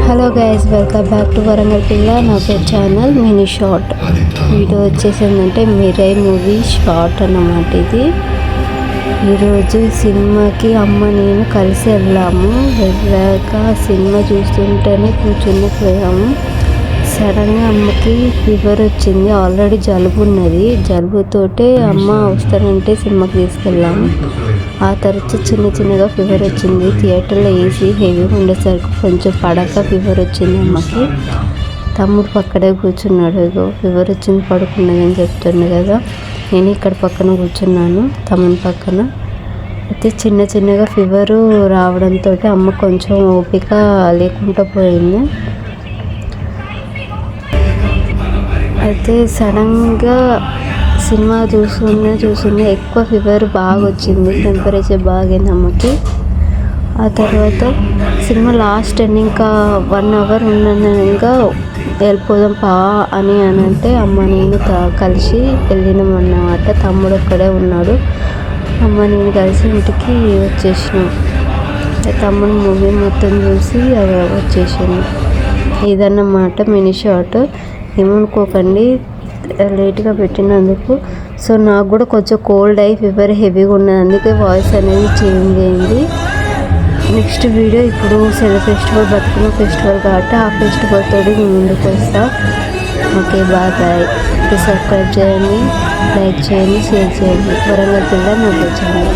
Hello guys, welcome back to Warangal పిల్ల నా channel mini short video వచ్చేసిందంటే మిరై మూవీ షార్ట్ అన్నమాట. ఇది ఈరోజు సినిమాకి అమ్మ నేను కలిసి వెళ్ళాము. వెళ్ళాక సినిమా చూస్తుంటేనే కూర్చుండిపోయాము. సడన్గా అమ్మకి ఫీవర్ వచ్చింది. ఆల్రెడీ జలుబు ఉన్నది. జలుబుతోటే అమ్మ వస్తానంటే సినిమాకి తీసుకెళ్ళాము. ఆ తర్వాత చిన్నగా ఫీవర్ వచ్చింది. థియేటర్లో ఏసీ హెవీగా ఉండేసరికి కొంచెం పడక ఫీవర్ వచ్చింది అమ్మకి. తమ్ముడు పక్కనే కూర్చున్నాడు. ఏదో ఫీవర్ వచ్చింది పడుకున్నది అని చెప్తుండే కదా, నేను ఇక్కడ పక్కన కూర్చున్నాను తమ్ముని పక్కన. అయితే చిన్నగా ఫీవరు రావడంతో అమ్మ కొంచెం ఓపిక లేకుండా పోయింది. అయితే సడన్గా సినిమా చూస్తున్నా ఎక్కువ ఫీవర్ బాగా వచ్చింది. టెంపరేచర్ బాగైంది అమ్మకి. ఆ తర్వాత సినిమా లాస్ట్ ఇంకా 1 అవర్ ఉండగా వెళ్ళిపోదాం పా అని అంటే అమ్మ నేను కలిసి వెళ్ళినాం అన్నమాట. తమ్ముడు ఒక్కడే ఉన్నాడు. అమ్మ నేను కలిసి ఇంటికి వచ్చేసినాం. తమ్ముడు మూవీ మొత్తం చూసి వచ్చేసాను. ఇదన్నమాట మినీ షార్ట్. ఏమనుకోకండి లేట్గా పెట్టినందుకు. సో నాకు కూడా కొంచెం కోల్డ్ అయ్యి ఫీవర్ హెవీగా ఉన్నది, అందుకే వాయిస్ అనేది చేంజ్ అయింది. నెక్స్ట్ వీడియో ఇప్పుడు ఫెస్టివల్ బతుకమ్మ ఫెస్టివల్ కాబట్టి ఆ ఫెస్టివల్ తోటి ముందుకు వస్తా. Okay, bye. సబ్స్క్రైబ్ చేయండి, లైక్ చేయండి, షేర్ చేయండి. వరంగల్ పిల్ల నా ఛానల్.